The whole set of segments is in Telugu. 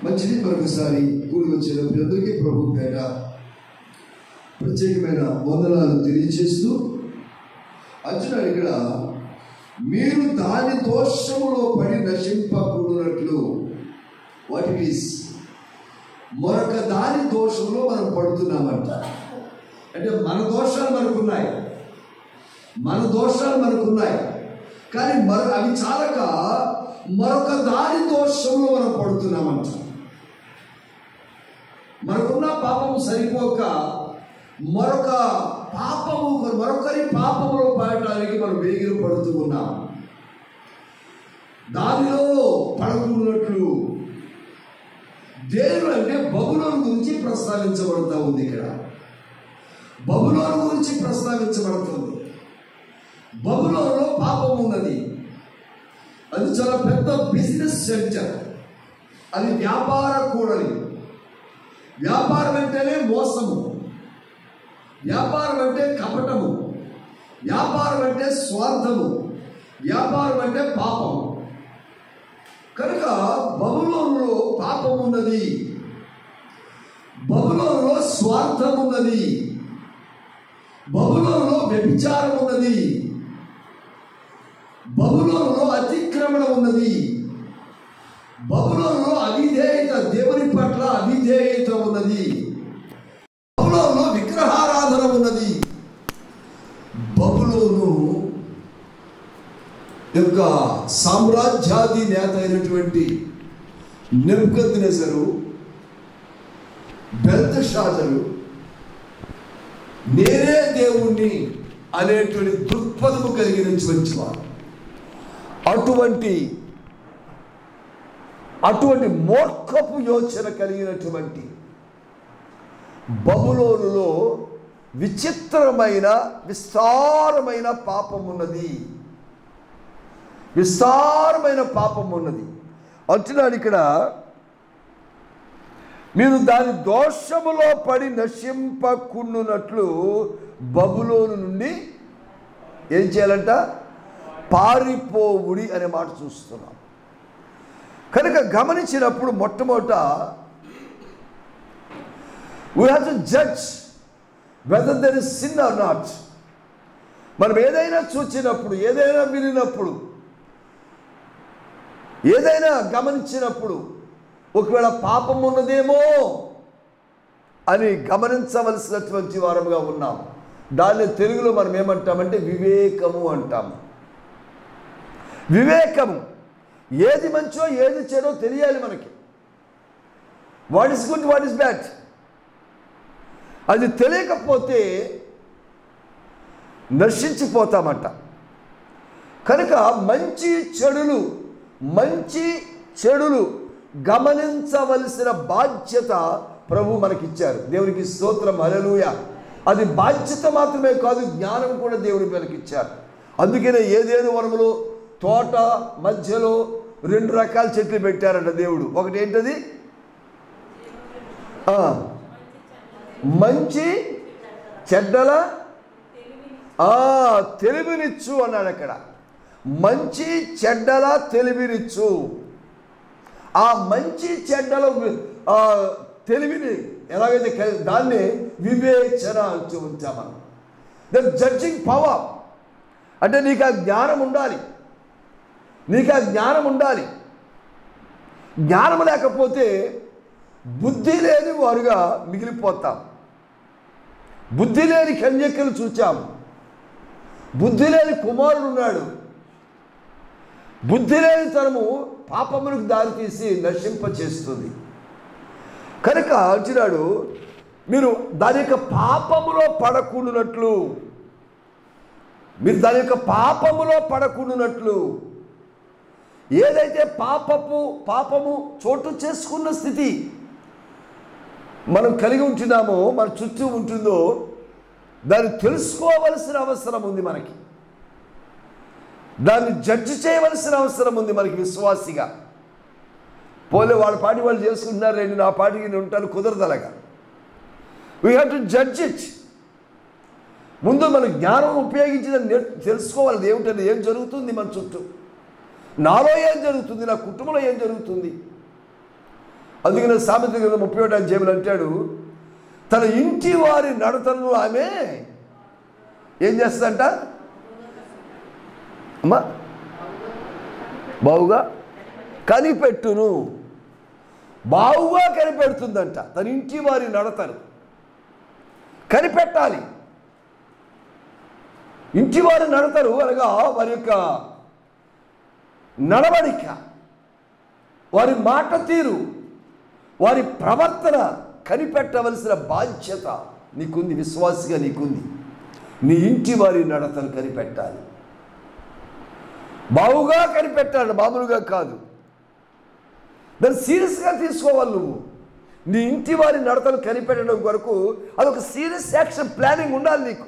మంచిది. మరొకసారి కూడి వచ్చిన ప్రజలందరికీ ప్రభు పేర ప్రత్యేకమైన వందనాలు తెలియజేస్తూ అంటున్నాడు ఇక్కడ, మీరు దాని దోషములో పడి నశింపకూడనట్లు. What it is? మరొక దాని దోషంలో మనం పడుతున్నామంట. అంటే మన దోషాలు మనకున్నాయి, కానీ అవి చాలక మరొక దాని దోషంలో మనం పడుతున్నామంట. మనకున్న పాపము సరిపోక మరొకరి పాపములో పడటానికి మనం వేగిరి పడుతూ ఉన్నాం. దానిలో పడకున్నట్లు దేవుడు అంటే బబులోను గురించి ప్రస్తావించబడుతూ ఉంది. ఇక్కడ బబులోను గురించి ప్రస్తావించబడుతుంది. బబులోనులో పాపం ఉన్నది. అది చాలా పెద్ద బిజినెస్ సెంటర్. అది వ్యాపార కూడలి. వ్యాపారం అంటేనే మోసము, వ్యాపారం అంటే కపటము, వ్యాపారం అంటే స్వార్థము, వ్యాపారం అంటే పాపము. కనుక బబులోనులో పాపం ఉన్నది, బబులోనులో స్వార్థం ఉన్నది, బబులోనులో వ్యభిచారం ఉన్నది, బబులోనులో అతిక్రమణ ఉన్నది, బబులోనులో అవిధేయత, దేవుని పట్ల అవిధేయత ఉన్నది, బబులోనులో విగ్రహారాధన ఉన్నది. బబులోను యొక్క సామ్రాజ్యాది నేత అయినటువంటి నెబుకద్నెజరు, బెల్తషాజరు నేనే దేవుణ్ణి అనేటువంటి దృక్పథము కలిగినటువంటి వారు. అటువంటి మూర్ఖపు యోచన కలిగినటువంటి బబులోనులో విచిత్రమైన విస్తారమైన పాపం ఉన్నది, విస్తారమైన పాపం ఉన్నది అంటున్నాడు ఇక్కడ. మీరు దాని దోషములో పడి నశింపకుండునట్లు బబులోను నుండి ఏం చేయాలంట? పారిపోవుడి అనే మాట చూస్తున్నాం. కనుక గమనించినప్పుడు మొట్టమొదట we have to judge whether there is sin or not. మనం ఏదైనా చూచినప్పుడు, ఏదైనా వినినప్పుడు, ఏదైనా గమనించినప్పుడు ఒకవేళ పాపం ఉన్నదేమో అని గమనించవలసినటువంటి వారముగా ఉన్నాం. దాన్ని తెలుగులో మనం ఏమంటామంటే వివేకము అంటాము. వివేకము, ఏది మంచో ఏది చెడో తెలియాలి మనకి. What is good, what is bad అది తెలియకపోతే నశించిపోతామంట. కనుక మంచి చెడులు గమనించవలసిన బాధ్యత ప్రభు మనకిచ్చారు. దేవునికి స్తోత్రం, హల్లెలూయా. అది బాధ్యత మాత్రమే కాదు, జ్ఞానం కూడా దేవుడి మనకిచ్చారు. అందుకనే ఏదేను వనములో తోట మధ్యలో 2 రకాల చెట్లు పెట్టారంట దేవుడు. ఒకటి ఏంటది? మంచి చెడ్డల తెలివినిచ్చు అన్నాడు అక్కడ. మంచి చెడ్డల తెలివినిచ్చు. ఆ మంచి చెడ్డల తెలివిని ఎలాగైతే దాన్ని వివేచన అంటూ ఉంటాం మనం. ద జడ్జింగ్ పవర్ అంటే నీకు ఆ జ్ఞానం ఉండాలి, జ్ఞానం లేకపోతే బుద్ధి లేని వారుగా మిగిలిపోతాం. బుద్ధి లేని కన్యకలు చూచాము, బుద్ధి లేని కుమారుడు ఉన్నాడు. బుద్ధి లేని తనము పాపములకు దారితీసి నశింపచేస్తుంది. కనుక అంటున్నాడు, మీరు దాని యొక్క పాపములో పడకుండునట్లు, ఏదైతే పాపము చోటు చేసుకున్న స్థితి మనం కలిగి ఉంటున్నామో, మన చుట్టూ ఉంటుందో, దాన్ని తెలుసుకోవలసిన అవసరం ఉంది మనకి. దాన్ని జడ్జి చేయవలసిన అవసరం ఉంది మనకి విశ్వాసిగా. పోలే వాళ్ళ పాటి వాళ్ళు చేసుకుంటున్నారు, నేను నా పాటికి నేను ఉంటాను, కుదరదలగా. We have to judge it. ముందు మన జ్ఞానం ఉపయోగించి తెలుసుకోవాలి. ఏమిటంటే ఏం జరుగుతుంది మన చుట్టూ, నాలో ఏం జరుగుతుంది, నా కుటుంబంలో ఏం జరుగుతుంది అందుకనే సామెతల గ్రంథం 31వ అధ్యాయంలో అంటాడు, తన ఇంటి వారి నడతను ఆమె ఏం చేస్తుందంట అమ్మా? బావుగా కనిపెట్టును. బావుగా కనిపెడుతుందంట. తన ఇంటి వారి నడతను కనిపెట్టాలి. ఇంటి వారి నడతరు అనగా వారి యొక్క నడవడిక, వారి మాట తీరు, వారి ప్రవర్తన కనిపెట్టవలసిన బాధ్యత నీకుంది. విశ్వాసిగా నీకుంది. నీ ఇంటి వారి నడతను కనిపెట్టాలి. బావుగా కనిపెట్టాలి, మామూలుగా కాదు. దాన్ని సీరియస్గా తీసుకోవాలి. నువ్వు నీ ఇంటి వారి నడతను కనిపెట్టడం కొరకు అదొక సీరియస్ యాక్షన్ ప్లానింగ్ ఉండాలి నీకు.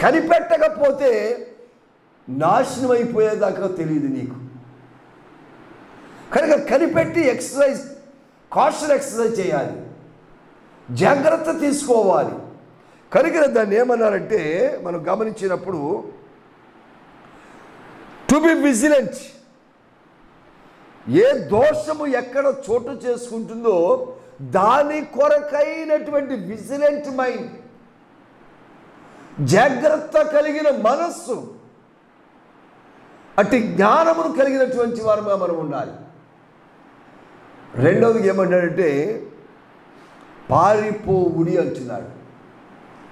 కనిపెట్టకపోతే నాశనం అయిపోయేదాకా తెలియదు నీకు. కనుక కనిపెట్టి ఎక్సర్సైజ్, కాషన్ ఎక్సర్సైజ్ చేయాలి, జాగ్రత్త తీసుకోవాలి. కనుక దాన్ని ఏమన్నారంటే మనం గమనించినప్పుడు టు బి విజిలెంట్. ఏ దోషము ఎక్కడ చోటు చేసుకుంటుందో దాని కొరకైనటువంటి విజిలెంట్ మైండ్, జాగ్రత్త కలిగిన మనస్సు, అట్టి జ్ఞానమును కలిగినటువంటి వారుగా మనం ఉండాలి. రెండవది ఏమంటాడంటే పారిపోవుడి అంటున్నాడు.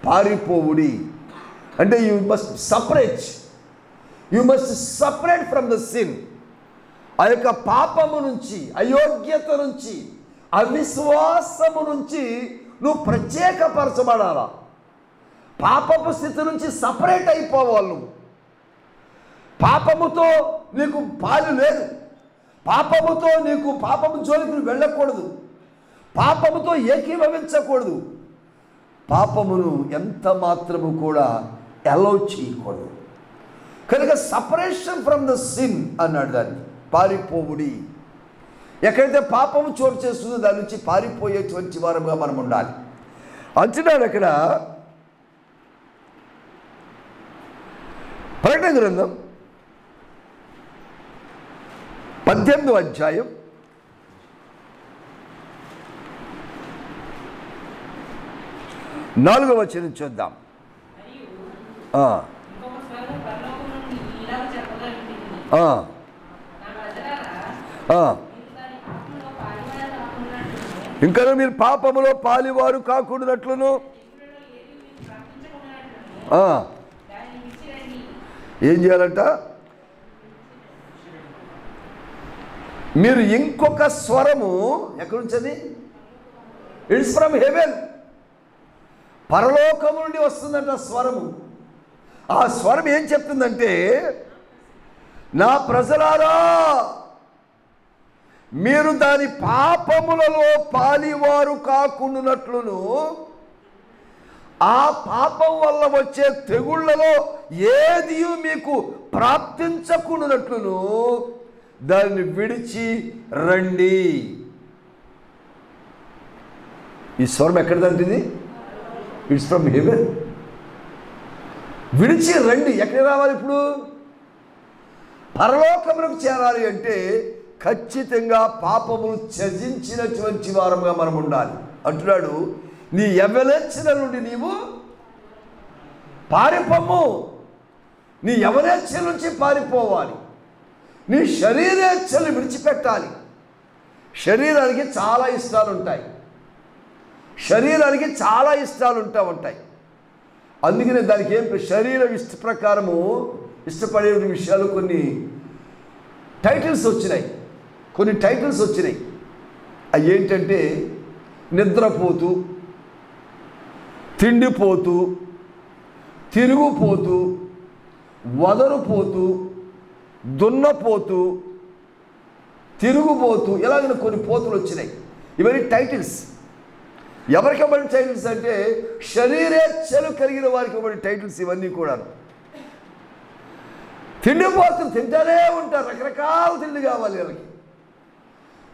పారిపోవుడి అంటే you must separate from the sin. ఆ యొక్క పాపము నుంచి, అయోగ్యత నుంచి, అవిశ్వాసము నుంచి నువ్వు ప్రత్యేకపరచబడాలా. పాపపు స్థితి నుంచి సపరేట్ అయిపోవాలి నువ్వు. పాపముతో నీకు పాలు లేదు. పాపముతో నీకు పాపము జోలికి నువ్వు వెళ్ళకూడదు. పాపముతో ఏకీభవించకూడదు. పాపమును ఎంత మాత్రము కూడా అలౌ చేయకూడదు. కనుక సపరేషన్ ఫ్రమ్ ద సిన్ అన్నాడు. దాన్ని పారిపోవుడి. ఎక్కడైతే పాపము చోటు చేస్తుందో దాని నుంచి పారిపోయేటువంటి వారుగా మనం ఉండాలి అంటున్నాడు. అక్కడ ప్రకటన గ్రంథం 18వ అధ్యాయం 4వ వచనం చూద్దాం. ఇంకా మీరు పాపములో పాలివారు కాకుండానట్లును ఏం చేయాలంట? మీరు ఇంకొక స్వరము ఎక్కడి నుంచి? అది ఇట్స్ ఫ్రమ్ హెవెన్, పరలోకము నుండి వస్తుందంట స్వరము. ఆ స్వరం ఏం చెప్తుందంటే, నా ప్రజలారా మీరు దాని పాపములలో పాలివారు కాకుండానట్లును, ఆ పాపం వల్ల వచ్చే తెగుళ్లలో ఏది మీకు ప్రాప్తించకుండానట్లును దాన్ని విడిచి రండి. ఈ స్వరం ఎక్కడిదంటే ఇట్స్ ఫ్రమ్ హెవెన్. విడిచి రండి. ఎక్కడికి రావాలి? ఇప్పుడు పరలోకములకు చేరాలి అంటే ఖచ్చితంగా పాపమును త్యజించినటువంటి వారముగా మనం ఉండాలి అంటున్నాడు. నీ యవ్వనేచ్ఛల నుండి నీవు పారిపోము. నీ యవ్వనేచ్ఛల నుంచి పారిపోవాలి. నీ శరీరేచ్ఛలు విడిచిపెట్టాలి. శరీరానికి చాలా ఇష్టాలు ఉంటాయి. శరీరానికి చాలా ఇష్టాలు ఉంటాయి. అందుకనే దానికి ఏం శరీర ఇష్ట ప్రకారము ఇష్టపడే విషయాలు కొన్ని టైటిల్స్ వచ్చినాయి. అవి ఏంటంటే నిద్రపోతూ, తిండిపోతూ, తిరుగుపోతూ, వదరుపోతూ, దున్నపోతూ, తిరుగుపోతూ, ఇలాగ కొన్ని పోతులు వచ్చినాయి. ఇవన్నీ టైటిల్స్. ఎవరికి ఇవ్వబడిన టైటిల్స్ అంటే శరీరేచ్ఛలు కలిగిన వారికి ఇవ్వబడిన టైటిల్స్ ఇవన్నీ కూడా. తిండిపోతులు తింటూనే ఉంటారు. రకరకాల తిండి కావాలి వీళ్ళకి.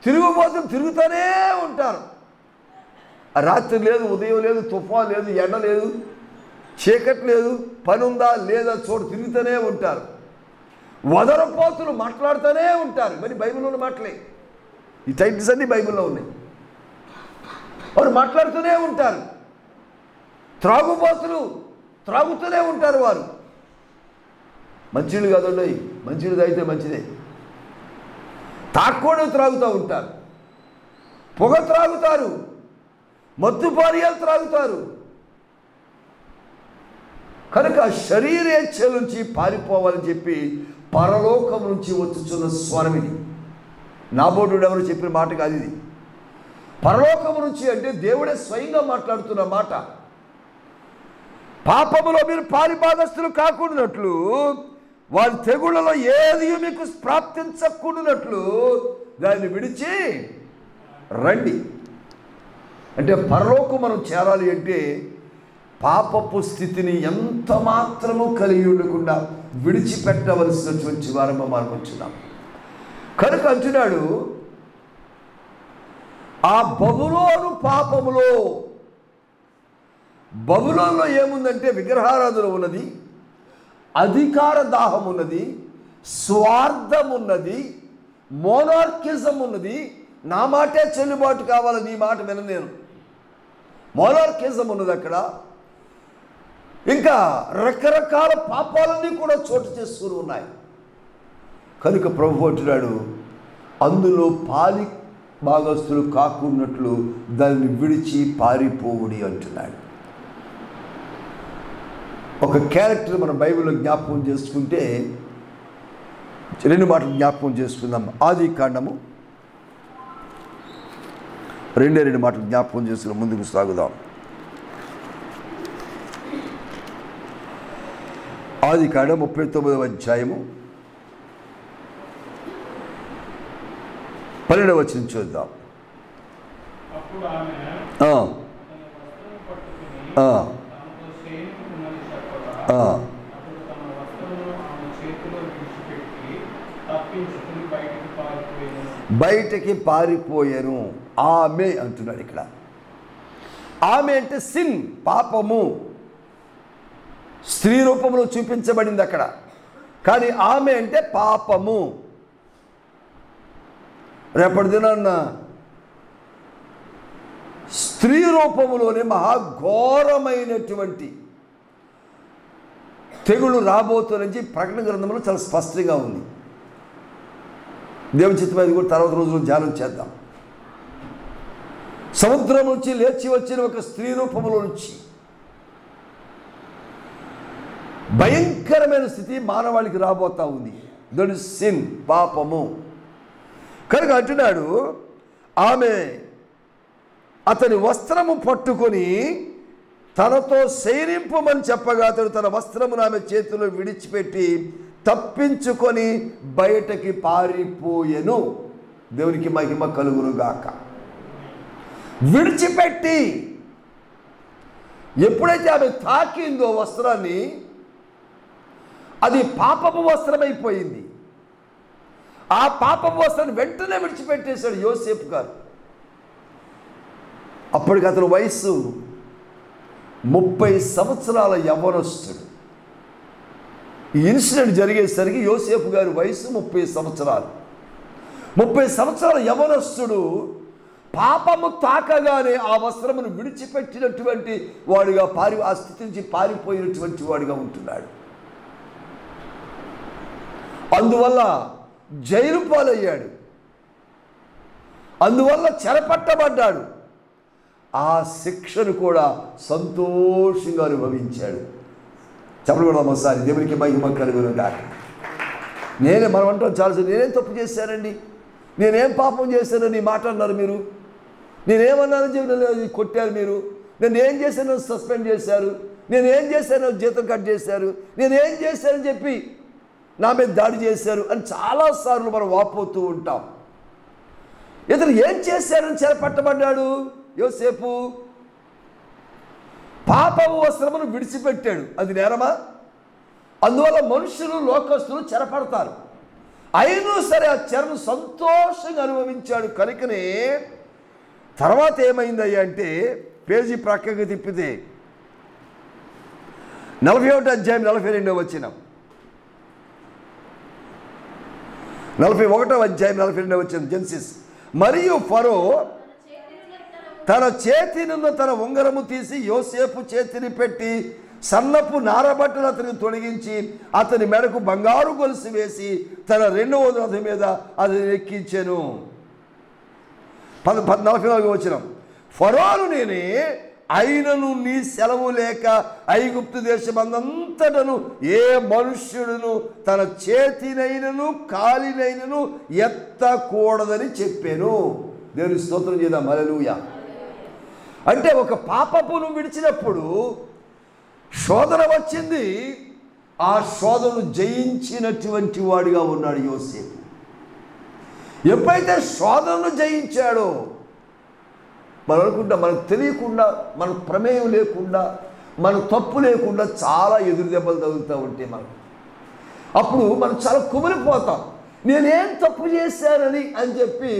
తిరుగుపోతులు తిరుగుతూనే ఉంటారు. రాత్రి లేదు, ఉదయం లేదు, తుఫాన్ లేదు, ఎండ లేదు, చీకటి లేదు, పని ఉందా లేదా చోటు తిరుగుతూనే ఉంటారు. వదరపోతులు మాట్లాడుతూనే ఉంటారు. మరి బైబిల్ ఉన్న మాటలే. ఈ టైటిల్స్ అన్నీ బైబిల్లో ఉన్నాయి. వారు మాట్లాడుతూనే ఉంటారు. త్రాగుబోతులు త్రాగుతూనే ఉంటారు. వారు మంచినీళ్ళు కాదండి, మంచినీళ్ళు తాగితే మంచిదే. తాక్కూడదు త్రాగుతూ ఉంటారు, పొగ త్రాగుతారు, మత్తు పానీయాలు త్రాగుతారు. కనుక శరీరేచ్ఛల నుంచి పారిపోవాలని చెప్పి పరలోకం నుంచి వచ్చుచున్న స్వరం ఇది. నాబోటు ఎవరు చెప్పిన మాట కాదు ఇది. పరలోకం నుంచి అంటే దేవుడే స్వయంగా మాట్లాడుతున్న మాట. పాపములో మీరు పాలిభాగస్తులు కాకుండానట్లు, వారి తెగుళ్ళలో ఏది మీకు ప్రాప్తించకుండానట్లు దాన్ని విడిచి రండి. అంటే పరలోకం మనం చేరాలి అంటే పాపపు స్థితిని ఎంత మాత్రము కలిగి ఉండకుండా విడిచిపెట్టవలసినటువంటి వారము మనం వచ్చున్నాం. కనుక అంటున్నాడు, ఆ బబులోను పాపములో, బబులోనులో ఏముందంటే విగ్రహారాధన ఉన్నది, అధికార దాహం ఉన్నది, స్వార్థం ఉన్నది, మోనార్కిజం ఉన్నది. నా మాటే చెల్లుబాటు కావాలి, నీ మాట వినను నేను. మోనార్కిజం ఉన్నది అక్కడ. ఇంకా రకరకాల పాపాలన్నీ కూడా చోటు చేసుకుని ఉన్నాయి. కనుక ప్రభు అంటున్నాడు, అందులో పాలి భాగస్తులు కాకున్నట్లు దాన్ని విడిచి పారిపోవుడి అంటున్నాడు. ఒక క్యారెక్టర్ మన బైబిల్లో జ్ఞాపకం చేసుకుంటే 2 మాటలు జ్ఞాపకం చేసుకుందాం. ఆది కాండము 2 మాటలు జ్ఞాపకం చేసుకుని ముందుకు సాగుదాం. ఆది కాండం 39వ అధ్యాయము 12వ వచనం చూద్దాం. బయటికి పారిపోయాను. ఆమె అంటున్నాడు ఇక్కడ. ఆమె అంటే సిన్, పాపము. స్త్రీ రూపంలో చూపించబడింది అక్కడ, కానీ ఆమె అంటే పాపము. రేపటి దినాన్న స్త్రీ రూపములోనే మహాఘోరమైనటువంటి తెగులు రాబోతున్నది ప్రకటన గ్రంథంలో చాలా స్పష్టంగా ఉంది. దేవుని చిత్తమైనది కూడా తర్వాత రోజుల్లో ధ్యానం చేద్దాం. సముద్రం నుంచి లేచి వచ్చిన ఒక స్త్రీ రూపంలో నుంచి భయంకరమైన స్థితి మానవాళికి రాబోతా ఉంది. దట్ ఇస్ సిన్, పాపము. కనుక అంటున్నాడు, ఆమె అతని వస్త్రము పట్టుకొని తనతో శయనింపమని చెప్పగా అతడు తన వస్త్రమును ఆమె చేతిలో విడిచిపెట్టి తప్పించుకొని బయటకి పారిపోయెను. దేవునికి మహిమ కలుగునుగాక. విడిచిపెట్టి, ఎప్పుడైతే ఆమె తాకిందో వస్త్రాన్ని, అది పాపపు వస్త్రమైపోయింది. ఆ పాపపు వస్త్రాన్ని వెంటనే విడిచిపెట్టేశాడు యోసేపు గారు. అప్పటికి అతని వయస్సు 30 సంవత్సరాల యవ్వనస్తుడు. ఈ ఇన్సిడెంట్ జరిగేసరికి యోసేపు గారి వయసు 30 సంవత్సరాలు. 30 సంవత్సరాల యవ్వనస్తుడు పాపము తాకగానే ఆ వస్త్రమును విడిచిపెట్టినటువంటి వాడిగా ఆ స్థితి నుంచి పారిపోయినటువంటి వాడిగా ఉంటున్నాడు. అందువల్ల జైలు పాలయ్యాడు, అందువల్ల చెరపట్టబడ్డాడు. ఆ శిక్షను కూడా సంతోషంగా అనుభవించాడు. చెప్పకూడదు ఒకసారి. దేవునికి మహిమ కలుగునుగాక. మనం అంటాం చాలాసార్లు, నేనేం తప్పు చేశానండి, నేనేం పాపం చేశానని మాట అన్నారు మీరు, నేనేమన్నానని చెప్పి కొట్టారు మీరు, నేను ఏం చేశానో సస్పెండ్ చేశారు, నేనేం చేశానో జీతం కట్ చేశారు, నేనేం చేశానని చెప్పి నా మీద దాడి చేశారు అని చాలాసార్లు మనం వాపోతూ ఉంటాం. ఇతను ఏం చేశారని చెరపట్టబడ్డాడు యోసేపు? పాపము వస్త్రమును విడిచిపెట్టాడు. అది నేరమా? అందువల్ల మనుషులు, లోకస్తులు చెరపడతారు. అయినా సరే ఆ చెరను సంతోషంగా అనుభవించాడు. కనుకనే తర్వాత ఏమైందయ్యా అంటే, పేజీ ప్రక్కకి తిప్పితే 41వ అధ్యాయం 42వ వచనం, 41వ అధ్యాయం 42వ వచనం, జెనసిస్. మరియు ఫరో తన చేతినున్న తన ఉంగరము తీసి యోసేపు చేతిని పెట్టి సన్నపు నారబట్టలు అతనికి తొలగించి అతని మెడకు బంగారు గొలుసు వేసి తన రెండవ రథం మీద అది ఎక్కించెను. 44వ వచనం. ఫరోను నేనే అయినను నీ సెలవు లేక ఐగుప్తు దేశమందంతటను ఏ మనుష్యుడును తన చేతినైనను కాలినైనను ఎత్తకూడదని చెప్పాను. దేవుని స్తోత్రం చేద్దాం. హల్లెలూయా. అంటే ఒక పాపపును విడిచినప్పుడు శోధన వచ్చింది. ఆ శోధనను జయించినటువంటి వాడిగా ఉన్నాడు యోసేపు. ఎప్పుడైతే శోధనను జయించాడో మనం అనుకుంటా, మనకు తెలియకుండా, మన ప్రమేయం లేకుండా, మన తప్పు లేకుండా చాలా ఎదురు దెబ్బలు తగులుతూ ఉంటే అప్పుడు మనం చాలా కుమిలిపోతాం. నేనేం తప్పు చేశానని అని చెప్పి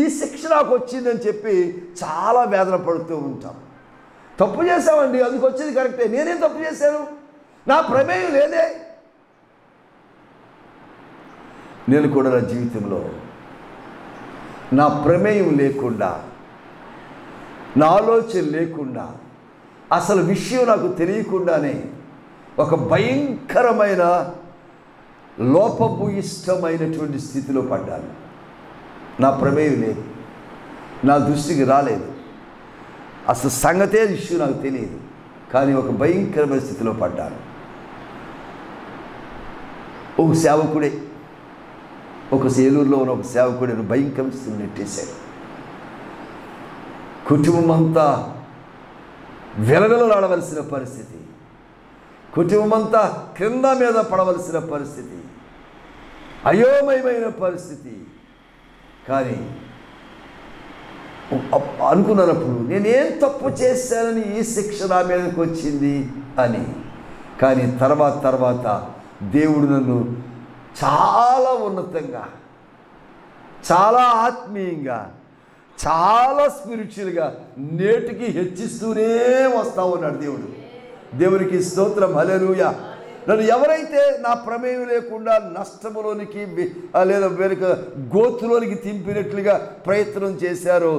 ఈ శిక్ష నాకు వచ్చిందని చెప్పి చాలా వేదన పడుతూ ఉంటాం. తప్పు చేశామండి, అందుకు వచ్చింది కరెక్టే, నేనేం తప్పు చేశాను, నా ప్రమేయం లేదే. నేను కూడా నా జీవితంలో నా ప్రమేయం లేకుండా, నా ఆలోచన లేకుండా, అసలు విషయం నాకు తెలియకుండానే ఒక భయంకరమైన లోపభూయిష్టమైనటువంటి స్థితిలో పడ్డాను. నా ప్రమేయం లేదు, నా దృష్టికి రాలేదు, అసలు సంగతే ఇష్యూ నాకు తెలియదు, కానీ ఒక భయంకరమైన స్థితిలో పడ్డాను. ఒక సేవకుడే, ఒక ఏలూరులో ఉన్న ఒక సేవకుడే భయంకరమైన స్థితిని నెట్టేశాడు. కుటుంబం అంతా వెలవెలలాడవలసిన పరిస్థితి, కుటుంబం అంతా క్రింద మీద పడవలసిన పరిస్థితి, అయోమయమైన పరిస్థితి. కానీ అనుకున్నప్పుడు నేనేం తప్పు చేశానని ఈ శిక్ష నా మీదకి వచ్చింది అని. కానీ తర్వాత దేవుడు నన్ను చాలా ఉన్నతంగా, చాలా ఆత్మీయంగా, చాలా స్పిరిచువల్గా నేటికి హెచ్చిస్తూనే వస్తూ ఉన్నాడు దేవుడు. దేవునికి స్తోత్రం. హల్లెలూయా. నన్ను ఎవరైతే నా ప్రమేయం లేకుండా నష్టములోనికి లేదా వేరొక గోతులోనికి తింపినట్లుగా ప్రయత్నం చేశారో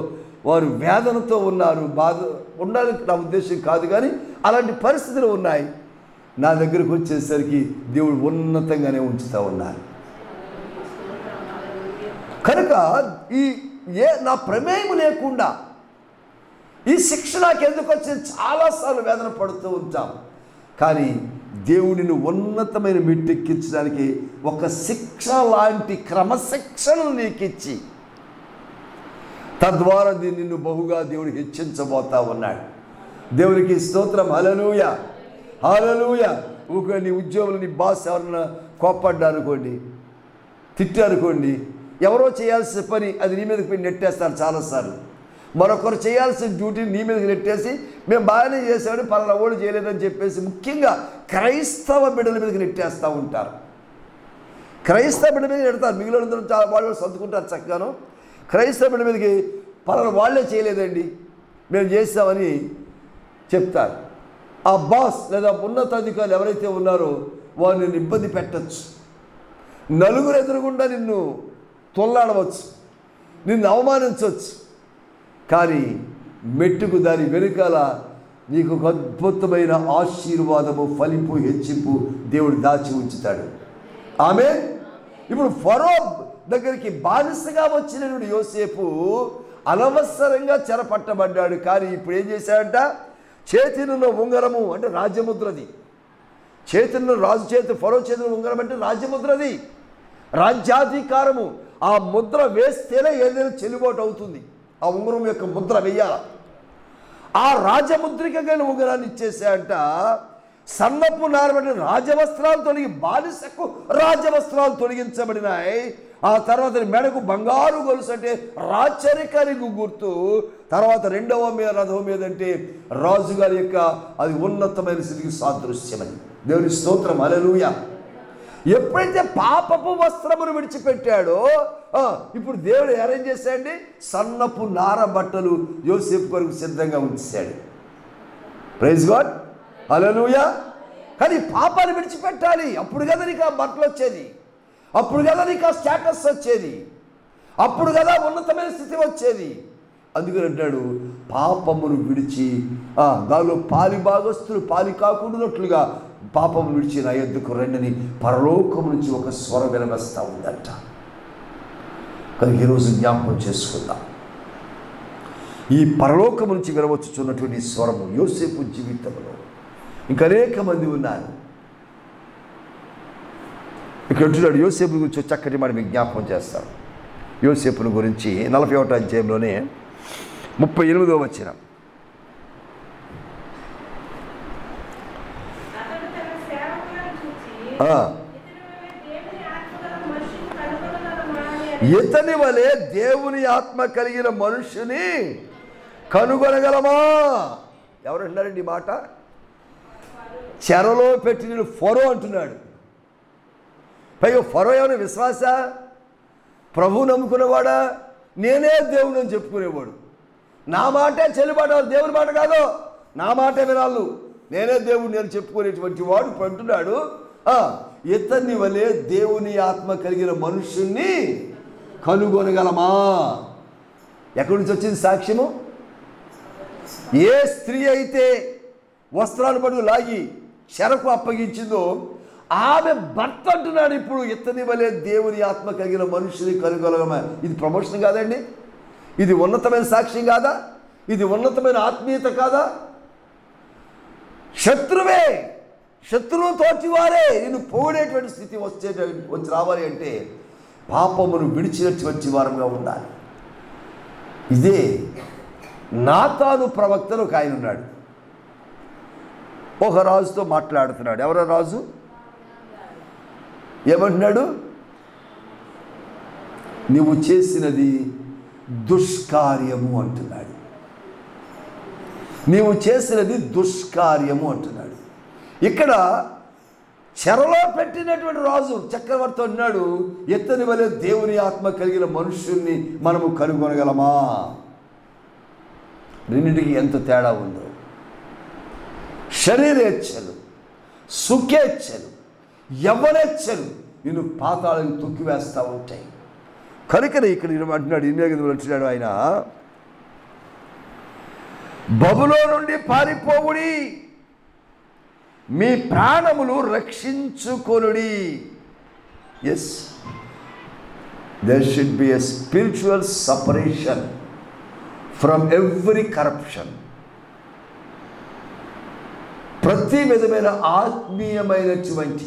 వారు వేదనతో ఉన్నారు. బాధ ఉండాలని నా ఉద్దేశం కాదు, కానీ అలాంటి పరిస్థితులు ఉన్నాయి. నా దగ్గరకు వచ్చేసరికి దేవుడు ఉన్నతంగానే ఉంచుతూ ఉన్నారు. కనుక నా ప్రమేయం లేకుండా ఈ శిక్ష నాకు ఎందుకు వచ్చింది చాలాసార్లు వేదన పడుతూ ఉంటాం. కానీ దేవుడిని ఉన్నతమైన మెట్టెక్కించడానికి ఒక శిక్ష లాంటి క్రమశిక్షణను నీకిచ్చి తద్వారా నిన్ను బహుగా దేవుడు హెచ్చించబోతా ఉన్నాడు. దేవునికి స్తోత్రం. హల్లెలూయా, హల్లెలూయా. నీ ఉద్యోగులు, నీ బాస్ ఎవరన్నా కోప్పడ్డా అనుకోండి, తిట్టారనుకోండి, ఎవరో చేయాల్సిన పని అది నీ మీదకి పోయి నెట్టేస్తారు చాలాసార్లు. మరొకరు చేయాల్సిన డ్యూటీని నీ మీదకి నెట్టేసి మేము బాగానే చేసామని పలానా ఓడు చేయలేదని చెప్పేసి ముఖ్యంగా క్రైస్తవ బిడ్డల మీదకి నెట్టేస్తూ ఉంటారు. క్రైస్తవ బిడ్డ మీద నెడతారు, మిగిలిన వాళ్ళు సర్దుకుంటారు చక్కగాను. క్రైస్తవ బిడ్డ మీదకి పలానా వాళ్ళే చేయలేదండి మేము చేసామని చెప్తారు. ఆ బాస్ లేదా ఉన్నతాధికారులు ఎవరైతే ఉన్నారో వారు నిన్ను ఇబ్బంది పెట్టచ్చు, నలుగురు ఎదురుగుండా నిన్ను తొల్లాడవచ్చు, నిన్ను అవమానించవచ్చు. కానీ మెట్టుకు దాని వెనుకాల నీకు ఒక అద్భుతమైన ఆశీర్వాదము, ఫలింపు, హెచ్చింపు దేవుడు దాచి ఉంచుతాడు. ఆమేన్. ఇప్పుడు ఫరో దగ్గరికి బానిసగా వచ్చినటువంటి యోసేపు అనవసరంగా చెరపట్టబడ్డాడు. కానీ ఇప్పుడు ఏం చేశాడంట, చేతినున్న ఉంగరము అంటే రాజ్యముద్రది, చేతినున్న రాజు చేతి, ఫరో చేతిలో ఉంగరం అంటే రాజ్యముద్రది, రాజ్యాధికారము. ఆ ముద్ర వేస్తేనే ఏదైనా చెల్లుబాటు అవుతుంది. ఆ ఉంగరం యొక్క ముద్ర వెయ్యాల. ఆ రాజముద్రికమైన ఉంగరాన్ని ఇచ్చేసాయంట. సన్నపు నారబడిన రాజవస్త్రాలు తొలగి బానిసకు రాజవస్త్రాలు తొలగించబడినాయి. ఆ తర్వాత మెడకు బంగారు గొలుసు అంటే రాచరికానికి గుర్తు. తర్వాత రెండవ రథం మీద అంటే రాజుగారి యొక్క అది ఉన్నతమైన స్థితికి సాదృశ్యమని. దేవుని స్తోత్రం. హల్లెలూయా. ఎప్పుడైతే పాపపు వస్త్రమును విడిచిపెట్టాడో ఇప్పుడు దేవుడు అరేంజ్ చేశాడండి, సన్నపు నార బట్టలు యోసేపు కొరకు సిద్ధంగా ఉంచాడు. Praise God. హల్లెలూయా. కానీ పాపాన్ని విడిచిపెట్టాలి, అప్పుడు కదా నీకు ఆ బట్టలు వచ్చేది, అప్పుడు కదా నీకు ఆ స్టేటస్ వచ్చేది, అప్పుడు కదా ఉన్నతమైన స్థితి వచ్చేది. అందుకని అంటాడు, పాపమును విడిచి దానిలో పాలి భాగస్తులు పాలి కాకుండానట్లుగా పాపము విడిచి నా యొద్దకు రండిని పరలోకము నుంచి ఒక స్వరం వినవస్తూ ఉందంట. కనుక ఈరోజు జ్ఞాపకం చేసుకుందాం, ఈ పరలోకము నుంచి వినవచ్చుచున్నటువంటి స్వరము యోసేపు జీవితంలో ఇంకా అనేక మంది ఉన్నారు. ఇక్కడ అంటున్నాడు యోసేపు గురించి చక్కటి మాట మీకు జ్ఞాపకం చేస్తాను. యోసేపుని గురించి 41వ అధ్యాయంలోనే 38వ వచనం. ఇతని వలె దేవుని ఆత్మ కలిగిన మనుషుని కనుగొనగలమా? ఎవరు అంటున్నారండి ఈ మాట? చెరలో పెట్టిన ఫరో అంటున్నాడు. పైగా ఫరో ఏమైనా విశ్వాస? ప్రభు నమ్ముకునేవాడా? నేనే దేవుని అని చెప్పుకునేవాడు. నా మాటే చెల్లుబాటు, దేవుని మాట కాదు, నా మాటే వినాలు, నేనే దేవుడిని అని చెప్పుకునేటువంటి వాడు అంటున్నాడు, ఇతన్ని వలె దేవుని ఆత్మ కలిగిన మనుషుల్ని కనుగొనగలమా? ఎక్కడి నుంచి వచ్చింది సాక్ష్యము? ఏ స్త్రీ అయితే వస్త్రాలు పడుగు లాగి చెరకు అప్పగించిందో ఆమె భర్త అంటున్నాడు ఇప్పుడు, ఇతని వలె దేవుని ఆత్మ కలిగిన మనుషుని కనుగొనగలమా? ఇది ప్రమోషన్ కాదండి? ఇది ఉన్నతమైన సాక్ష్యం కాదా? ఇది ఉన్నతమైన ఆత్మీయత కాదా? శత్రువు తోటివారే నిన్ను పోగొడేటువంటి స్థితి వచ్చి రావాలి అంటే పాపమును విడిచినటువంటి వారంగా ఉండాలి. ఇదే నాతాను ప్రవక్తను ఒక ఆయన ఉన్నాడు. ఒక రాజుతో మాట్లాడుతున్నాడు. ఎవరో రాజు ఏమంటున్నాడు? నువ్వు చేసినది దుష్కార్యము అంటున్నాడు. నీవు చేసినది దుష్కార్యము అంటున్నాడు. ఇక్కడ చెరలో పెట్టినటువంటి రాజు చక్రవర్తి అన్నాడు, ఇతని వలె దేవుని ఆత్మ కలిగిన మనుషుల్ని మనము కనుగొనగలమా? రెండింటికి ఎంత తేడా ఉందో. శరీరేచ్ఛలు, సుఖేచ్ఛలు, యవ్వనేచ్ఛలు నిన్ను పాతాళం తొక్కివేస్తూ ఉంటాయి. కనుకనే ఇక్కడ అంటున్నాడు, అంటున్నాడు ఆయన, బబులో నుండి పారిపోవుడి, మీ ప్రాణములు రక్షించుకొనుడి. Yes, there should be a spiritual separation from every corruption. ప్రతి విధమైన ఆత్మీయమైనటువంటి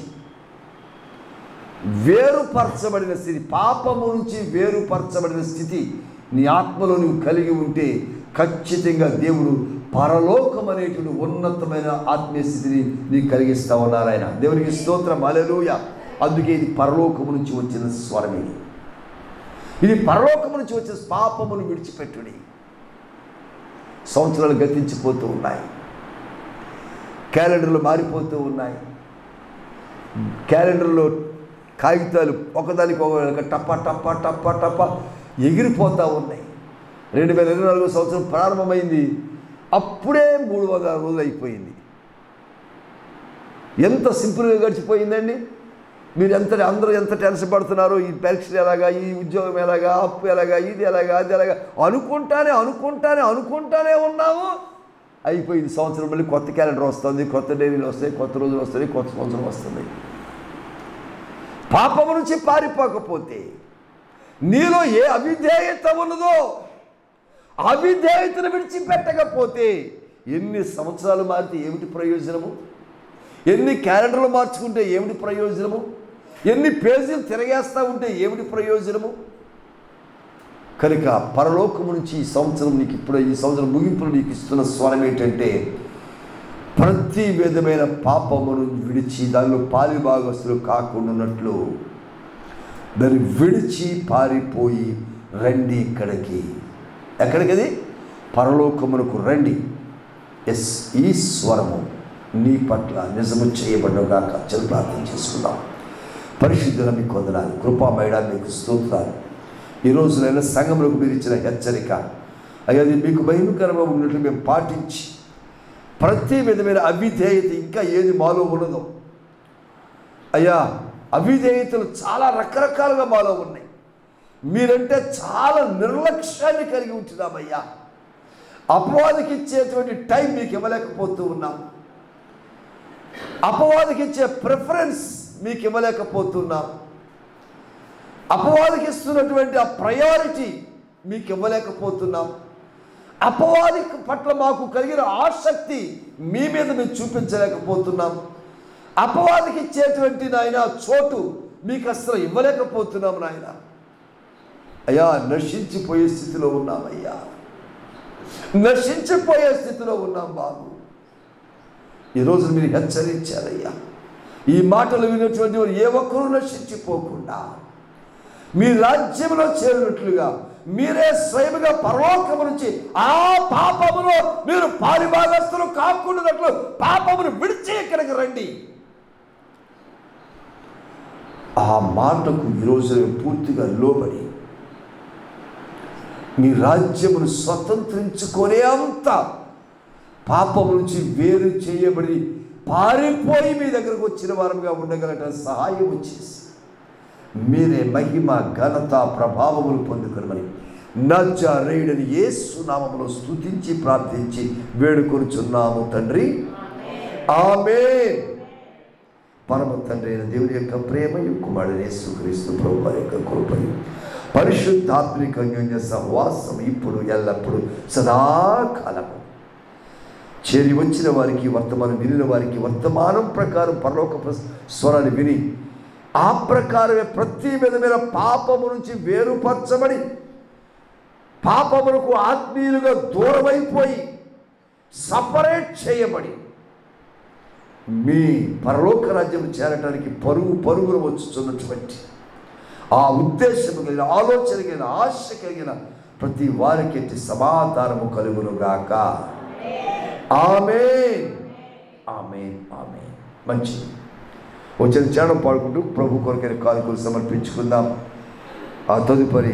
వేరుపరచబడిన స్థితి, పాపము నుంచి వేరుపరచబడిన స్థితి నీ ఆత్మలో నువ్వు కలిగి ఉంటే ఖచ్చితంగా దేవుడు పరలోకం అనేటువంటి ఉన్నతమైన ఆత్మీయ స్థితిని నీకు కలిగిస్తూ ఉన్నారు ఆయన. దేవునికి స్తోత్రం, హల్లెలూయా. అందుకే ఇది పరలోకము నుంచి వచ్చిన స్వరం. ఇది పరలోకము నుంచి వచ్చిన పాపమును విడిచిపెట్టుడి. సంవత్సరాలు గతించిపోతూ ఉన్నాయి, క్యాలెండర్లు మారిపోతూ ఉన్నాయి, క్యాలెండర్లో కాగితాలు ఒకదానికి ఒక టప్ప టప్ప టప్ప టప్ప ఎగిరిపోతూ ఉన్నాయి. 2024 సంవత్సరం ప్రారంభమైంది, అప్పుడే 300 రోజులు అయిపోయింది. ఎంత సింపుల్గా గడిచిపోయిందండి. మీరు అందరూ ఎంత టెన్షన్ పడుతున్నారో, ఈ పరీక్షలు ఎలాగా, ఈ ఉద్యోగం ఎలాగా, అప్పు ఎలాగా, ఇది ఎలాగా, అది ఎలాగా అనుకుంటానే ఉన్నాము. అయిపోయింది సంవత్సరం. మళ్ళీ కొత్త క్యాలెండర్ వస్తుంది, కొత్త డైరీలు వస్తాయి, కొత్త రోజులు వస్తాయి, కొత్త సంవత్సరం వస్తుంది. పాపము నుంచి పారిపోకపోతే, నీలో ఏ అవిధేయత ఉన్నదో అవిధేయతను విడిచిపెట్టకపోతే, ఎన్ని సంవత్సరాలు మారితే ఏమిటి ప్రయోజనము? ఎన్ని క్యాలెండర్లు మార్చుకుంటే ఏమిటి ప్రయోజనము? ఎన్ని పేజీలు తిరగేస్తూ ఉంటే ఏమిటి ప్రయోజనము? కనుక పరలోకము నుంచి ఈ సంవత్సరం నీకు ఇప్పుడు, ఈ సంవత్సరం ముగింపులు నీకు ఇస్తున్న స్వరం ఏంటంటే, ప్రతి విధమైన పాపమును విడిచి దానిలో పాలిభాగస్తులు కాకుండా ఉన్నట్లు దాన్ని విడిచి పారిపోయి రండి ఇక్కడికి. ఎక్కడికది? పరలోకమునకు రండి. ఎస్, ఈ స్వరము నీ పట్ల నిజము చేయబడ్డగాక. చలు ప్రార్థన చేసుకుందాం. పరిశుద్ధుల మీకు వందనాలు, కృపామయడా మీకు స్తోత్రాలు. ఈరోజు నేను సంఘములకు మీరు ఇచ్చిన హెచ్చరిక అయ్యా, అది మీకు భయంకరంగా ఉన్నట్లు మేము పాటించి ప్రతి విధమైన అవిధేయత ఇంకా ఏది మాలో ఉన్నదో అయ్యా, అవిధేయతలు చాలా రకరకాలుగా మాలో ఉన్నాయి. మీరంటే చాలా నిర్లక్ష్యాన్ని కలిగి ఉంటున్నామయ్యా. అపవాదికి ఇచ్చేటువంటి టైం మీకు ఇవ్వలేకపోతూ ఉన్నాం. అపవాదికి ఇచ్చే ప్రిఫరెన్స్ మీకు ఇవ్వలేకపోతున్నాం. అపవాదికి ఇస్తున్నటువంటి ఆ ప్రయారిటీ మీకు ఇవ్వలేకపోతున్నాం. అపవాది పట్ల మాకు కలిగిన ఆసక్తి మీ మీద మేము చూపించలేకపోతున్నాం. అపవాదికి ఇచ్చేటువంటి నాయన చోటు మీకు అసలు ఇవ్వలేకపోతున్నాం నాయన. అయ్యా, నశించిపోయే స్థితిలో ఉన్నామయ్యా, నశించిపోయే స్థితిలో ఉన్నాం బాబు. ఈరోజు మీరు హెచ్చరించారయ్యా, ఈ మాటలు విన్నటువంటి వారు ఏ ఒక్కరూ నశించిపోకుండా మీ రాజ్యంలో చేరినట్లుగా మీరే స్వయముగా పరలోకము నుంచి ఆ పాపమును మీరు పారిభాగస్తులు కాకుండానట్లు పాపమును విడిచి ఇక్కడికి రండి. ఆ మాటకు ఈరోజు పూర్తిగా లోబడి మీ రాజ్యమును స్వతంత్రించుకునే అంత పాపము నుంచి వేరు చేయబడి పారిపోయి మీ దగ్గరకు వచ్చిన వారముగా ఉండగలట సహాయం చేసి మీరే మహిమ ఘనత ప్రభావములు పొందుకొనమని నజరేయుడైన యేసు నామములో స్తుతించి ప్రార్థించి వేడుకొనుచున్నాము తండ్రి, ఆమేన్. పరమ తండ్రి అయిన దేవుని యొక్క ప్రేమయు కుమారుడైన యేసుక్రీస్తు ప్రభువు యొక్క కృపయు పరిశుద్ధాత్మిక అన్యోన్య సహవాసం ఇప్పుడు ఎల్లప్పుడు సదాకాలము చేరి వచ్చిన వారికి, వర్తమానం వినిన వారికి వర్తమానం ప్రకారం పరలోక స్వరాన్ని విని ఆ ప్రకారమే ప్రతి విధమైన పాపము నుంచి వేరుపరచబడి పాపములకు ఆత్మీయులుగా దూరమైపోయి సపరేట్ చేయబడి మీ పరలోక రాజ్యం చేరటానికి పరుగున వచ్చుచున్నటువంటి ఆ ఉద్దేశం కలిగిన, ఆలోచన కలిగిన, ఆశ కలిగిన ప్రతి వారికి సమాధానము కలుగునుగాక. ఆమేన్, ఆమేన్, ఆమేన్. మంచిది. వచ్చిన చరణం పాడుకుంటూ ప్రభు కొరకైన కానుకలు సమర్పించుకుందాం. ఆ తదుపరి